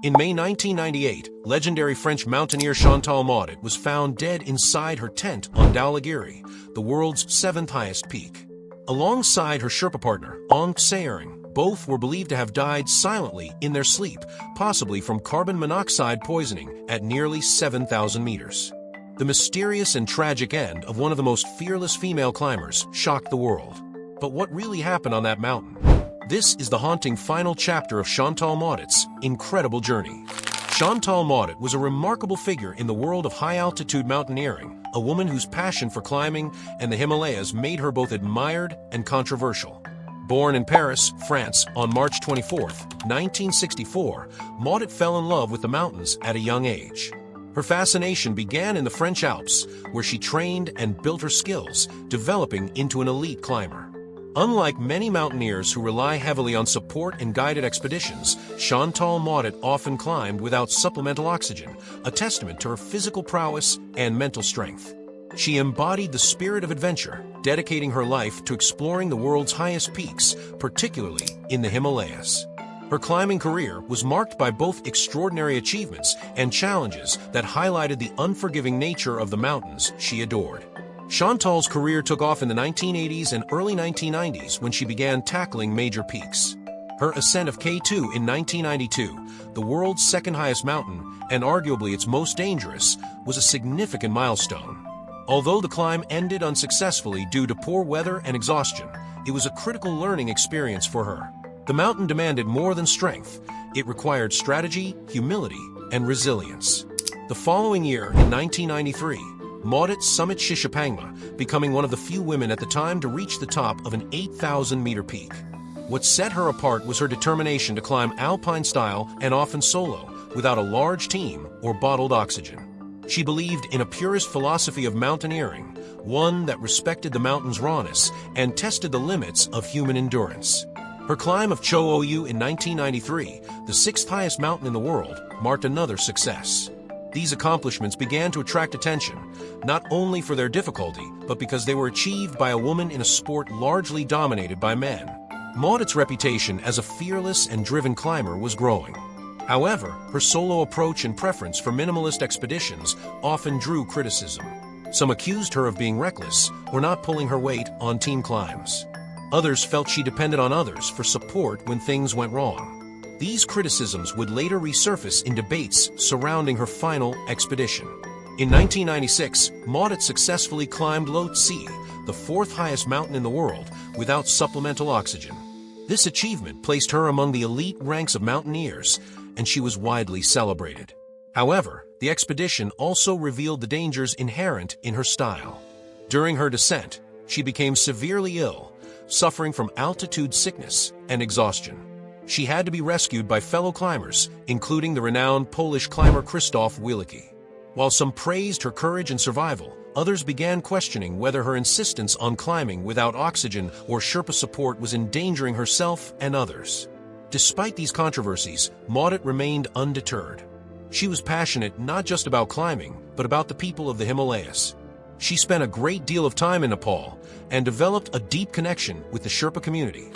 In May 1998, legendary French mountaineer Chantal Mauduit was found dead inside her tent on Dhaulagiri, the world's seventh highest peak. Alongside her Sherpa partner, mountaineering, both were believed to have died silently in their sleep, possibly from carbon monoxide poisoning at nearly 7,000 meters. The mysterious and tragic end of one of the most fearless female climbers shocked the world. But what really happened on that mountain? This is the haunting final chapter of Chantal Mauduit's incredible journey. Chantal Mauduit was a remarkable figure in the world of high-altitude mountaineering, a woman whose passion for climbing and the Himalayas made her both admired and controversial. Born in Paris, France, on March 24, 1964, Mauduit fell in love with the mountains at a young age. Her fascination began in the French Alps, where she trained and built her skills, developing into an elite climber. Unlike many mountaineers who rely heavily on support and guided expeditions, Chantal Mauduit often climbed without supplemental oxygen, a testament to her physical prowess and mental strength. She embodied the spirit of adventure, dedicating her life to exploring the world's highest peaks, particularly in the Himalayas. Her climbing career was marked by both extraordinary achievements and challenges that highlighted the unforgiving nature of the mountains she adored. Chantal's career took off in the 1980s and early 1990s when she began tackling major peaks. Her ascent of K2 in 1992, the world's second highest mountain, and arguably its most dangerous, was a significant milestone. Although the climb ended unsuccessfully due to poor weather and exhaustion, it was a critical learning experience for her. The mountain demanded more than strength. It required strategy, humility, and resilience. The following year, in 1993, Mauduit summited Sherpa, becoming one of the few women at the time to reach the top of an 8,000-meter peak. What set her apart was her determination to climb alpine-style and often solo, without a large team or bottled oxygen. She believed in a purist philosophy of mountaineering, one that respected the mountain's rawness and tested the limits of human endurance. Her climb of Cho Oyu in 1993, the sixth highest mountain in the world, marked another success. These accomplishments began to attract attention, not only for their difficulty, but because they were achieved by a woman in a sport largely dominated by men. Mauduit's reputation as a fearless and driven climber was growing. However, her solo approach and preference for minimalist expeditions often drew criticism. Some accused her of being reckless or not pulling her weight on team climbs. Others felt she depended on others for support when things went wrong. These criticisms would later resurface in debates surrounding her final expedition. In 1996, Mauduit successfully climbed Lhotse, the fourth highest mountain in the world, without supplemental oxygen. This achievement placed her among the elite ranks of mountaineers, and she was widely celebrated. However, the expedition also revealed the dangers inherent in her style. During her descent, she became severely ill, suffering from altitude sickness and exhaustion. She had to be rescued by fellow climbers, including the renowned Polish climber Krzysztof Wielicki. While some praised her courage and survival, others began questioning whether her insistence on climbing without oxygen or Sherpa support was endangering herself and others. Despite these controversies, Mauduit remained undeterred. She was passionate not just about climbing, but about the people of the Himalayas. She spent a great deal of time in Nepal and developed a deep connection with the Sherpa community.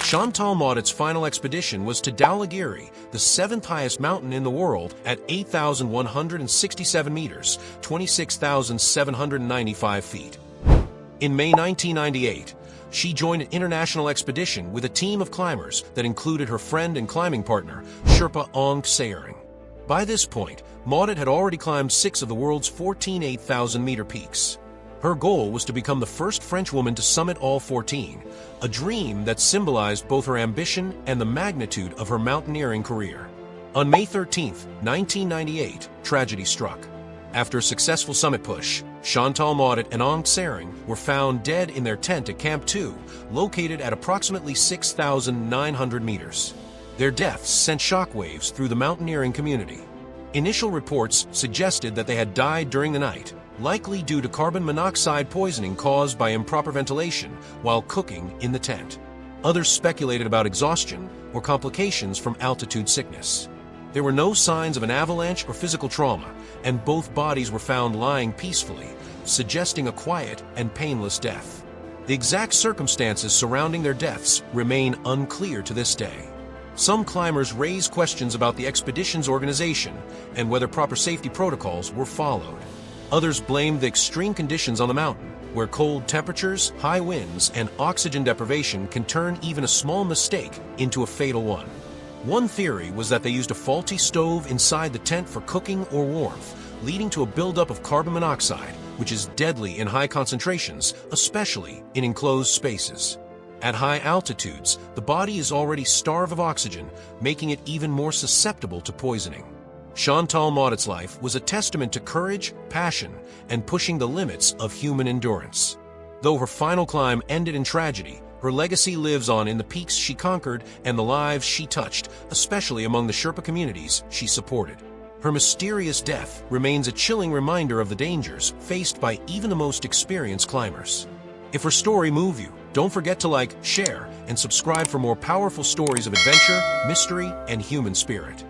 Chantal Mauduit's final expedition was to Dhaulagiri, the seventh highest mountain in the world, at 8,167 meters, 26,795 feet. In May 1998, she joined an international expedition with a team of climbers that included her friend and climbing partner, Sherpa mountaineering. By this point, Mauduit had already climbed 6 of the world's 14 8,000-meter peaks. Her goal was to become the first French woman to summit all 14, a dream that symbolized both her ambition and the magnitude of her mountaineering career. On May 13, 1998, tragedy struck. After a successful summit push, Chantal Mauduit and mountaineering were found dead in their tent at Camp 2, located at approximately 6,900 meters. Their deaths sent shockwaves through the mountaineering community. Initial reports suggested that they had died during the night, likely due to carbon monoxide poisoning caused by improper ventilation while cooking in the tent. Others speculated about exhaustion or complications from altitude sickness. There were no signs of an avalanche or physical trauma, and both bodies were found lying peacefully, suggesting a quiet and painless death. The exact circumstances surrounding their deaths remain unclear to this day. Some climbers raise questions about the expedition's organization and whether proper safety protocols were followed. Others blame the extreme conditions on the mountain, where cold temperatures, high winds, and oxygen deprivation can turn even a small mistake into a fatal one. One theory was that they used a faulty stove inside the tent for cooking or warmth, leading to a buildup of carbon monoxide, which is deadly in high concentrations, especially in enclosed spaces. At high altitudes, the body is already starved of oxygen, making it even more susceptible to poisoning. Chantal Maudit's life was a testament to courage, passion, and pushing the limits of human endurance. Though her final climb ended in tragedy, her legacy lives on in the peaks she conquered and the lives she touched, especially among the Sherpa communities she supported. Her mysterious death remains a chilling reminder of the dangers faced by even the most experienced climbers. If her story moved you, don't forget to like, share, and subscribe for more powerful stories of adventure, mystery, and human spirit.